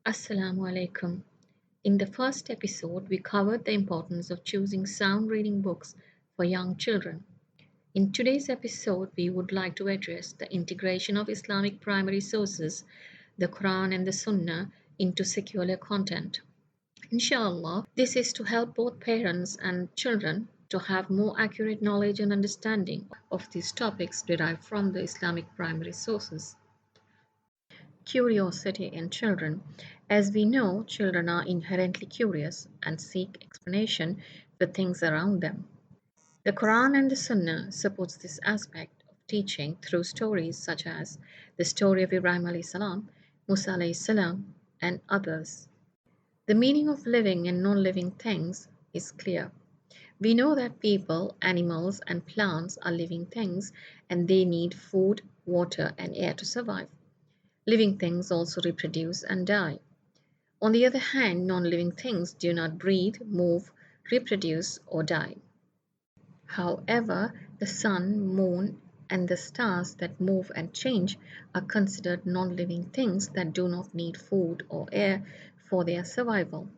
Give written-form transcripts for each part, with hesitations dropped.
Assalamu alaikum. In the first episode, we covered the importance of choosing sound reading books for young children. In today's episode, we would like to address the integration of Islamic primary sources, the Quran and the Sunnah, into secular content. Inshallah, this is to help both parents and children to have more accurate knowledge and understanding of these topics derived from the Islamic primary sources. Curiosity in children. As we know, children are inherently curious and seek explanation for things around them. The Quran and the Sunnah supports this aspect of teaching through stories such as the story of Ibrahim alayhi salam, Musa alayhi salam, and others. The meaning of living and non-living things is clear. We know that people, animals, and plants are living things and they need food, water, and air to survive. Living things also reproduce and die. On the other hand, non-living things do not breathe, move, reproduce, or die. However, the sun, moon, and the stars that move and change are considered non-living things that do not need food or air for their survival.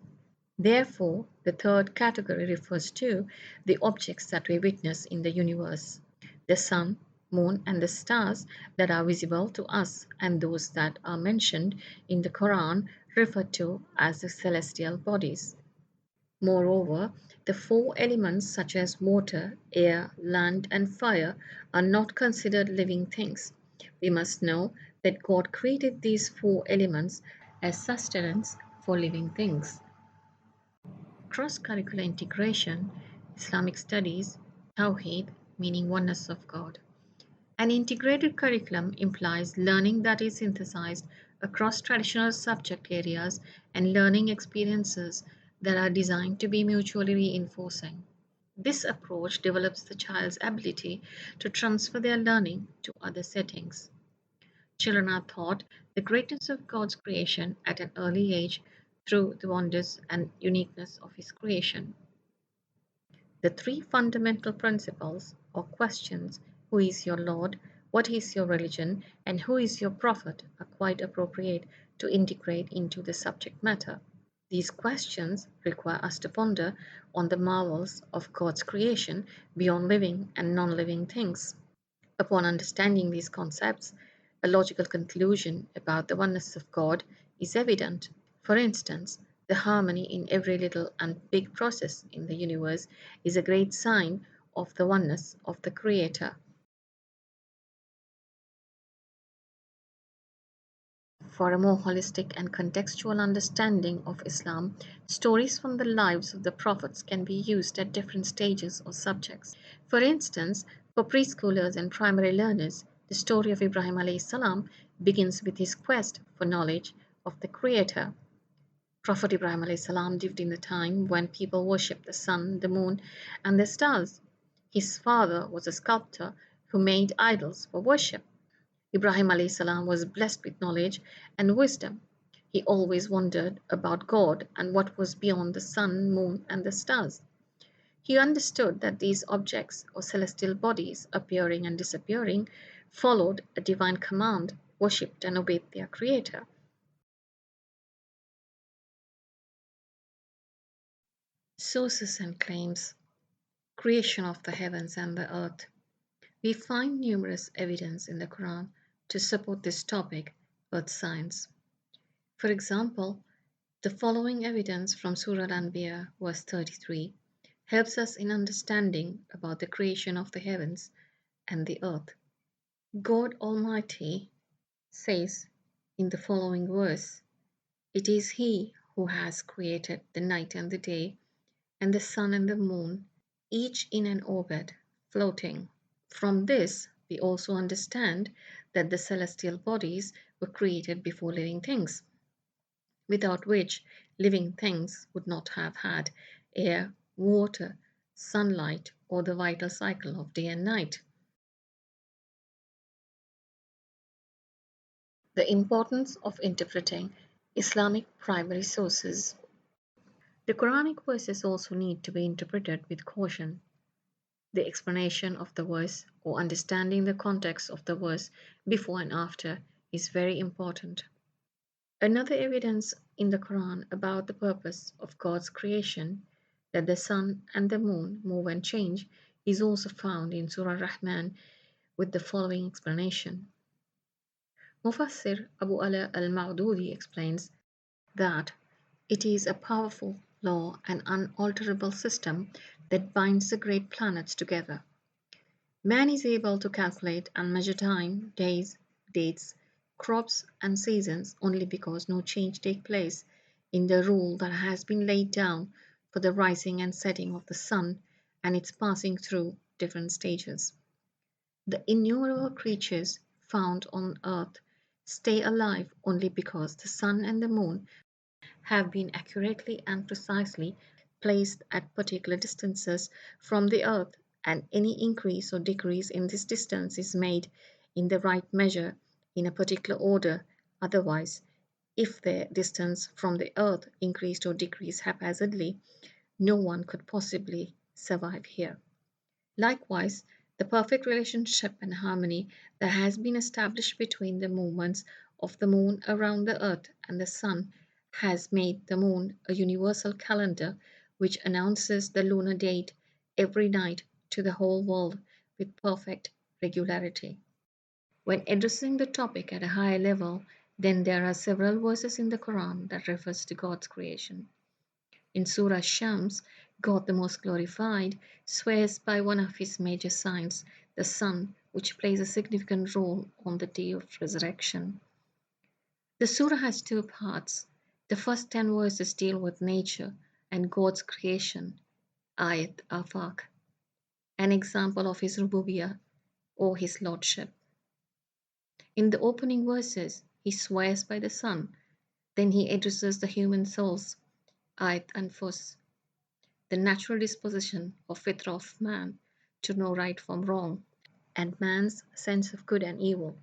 Therefore, the third category refers to the objects that we witness in the universe: the sun, moon, and the stars that are visible to us, and those that are mentioned in the Quran referred to as the celestial bodies. Moreover, the four elements such as water, air, land, and fire are not considered living things. We must know that God created these four elements as sustenance for living things. Cross-curricular integration, Islamic studies, Tawheed, meaning oneness of God. An integrated curriculum implies learning that is synthesized across traditional subject areas and learning experiences that are designed to be mutually reinforcing. This approach develops the child's ability to transfer their learning to other settings. Children are taught the greatness of God's creation at an early age through the wonders and uniqueness of His creation. The three fundamental principles or questions, who is your Lord, what is your religion, and who is your prophet, are quite appropriate to integrate into the subject matter. These questions require us to ponder on the marvels of God's creation beyond living and non-living things. Upon understanding these concepts, a logical conclusion about the oneness of God is evident. For instance, the harmony in every little and big process in the universe is a great sign of the oneness of the Creator. For a more holistic and contextual understanding of Islam, stories from the lives of the prophets can be used at different stages or subjects. For instance, for preschoolers and primary learners, the story of Ibrahim alayhi salam begins with his quest for knowledge of the Creator. Prophet Ibrahim alayhi salam lived in a time when people worshipped the sun, the moon, and the stars. His father was a sculptor who made idols for worship. Ibrahim alayhi salam was blessed with knowledge and wisdom. He always wondered about God and what was beyond the sun, moon, and the stars. He understood that these objects or celestial bodies appearing and disappearing followed a divine command, worshipped and obeyed their Creator. Sources and claims. Creation of the heavens and the earth. We find numerous evidence in the Quran to support this topic, earth science. For example, the following evidence from Surah Al-Anbiya, verse 33, helps us in understanding about the creation of the heavens and the earth. God Almighty says in the following verse, "It is He who has created the night and the day, and the sun and the moon, each in an orbit, floating." From this, we also understand that the celestial bodies were created before living things, without which living things would not have had air, water, sunlight, or the vital cycle of day and night. The importance of interpreting Islamic primary sources. The Quranic verses also need to be interpreted with caution. The explanation of the verse or understanding the context of the verse before and after is very important. Another evidence in the Quran about the purpose of God's creation, that the sun and the moon move and change, is also found in Surah Rahman with the following explanation. Mufassir Abu Ala al-Ma'dudi explains that it is a powerful law and unalterable system that binds the great planets together. Man is able to calculate and measure time, days, dates, crops, and seasons only because no change takes place in the rule that has been laid down for the rising and setting of the sun and its passing through different stages. The innumerable creatures found on earth stay alive only because the sun and the moon have been accurately and precisely placed at particular distances from the earth, and any increase or decrease in this distance is made in the right measure in a particular order. Otherwise, if the distance from the earth increased or decreased haphazardly, no one could possibly survive here. Likewise, the perfect relationship and harmony that has been established between the movements of the moon around the earth and the sun has made the moon a universal calendar which announces the lunar date every night to the whole world with perfect regularity. When addressing the topic at a higher level, then there are several verses in the Quran that refers to God's creation. In Surah Shams, God the Most Glorified swears by one of his major signs, the sun, which plays a significant role on the day of resurrection. The surah has two parts. The first 10 verses deal with nature and God's creation, Ayat Afaq, an example of his Rububiyyah or his lordship. In the opening verses, he swears by the sun. Then he addresses the human souls, Ayat Anfus, the natural disposition or fitrah of man to know right from wrong, and man's sense of good and evil,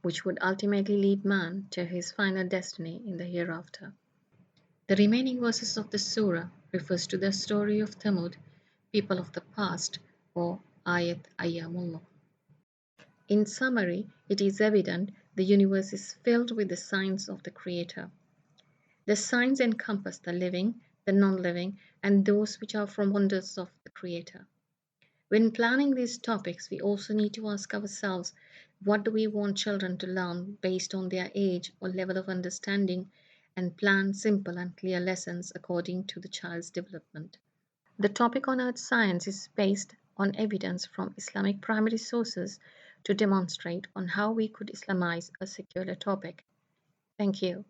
which would ultimately lead man to his final destiny in the hereafter. The remaining verses of the surah refers to the story of Thamud, people of the past, or Ayat Ayyamullah. In summary, it is evident the universe is filled with the signs of the Creator. The signs encompass the living, the non-living, and those which are from wonders of the Creator. When planning these topics, we also need to ask ourselves, what do we want children to learn based on their age or level of understanding, and plan simple and clear lessons according to the child's development. The topic on earth science is based on evidence from Islamic primary sources to demonstrate on how we could Islamize a secular topic. Thank you.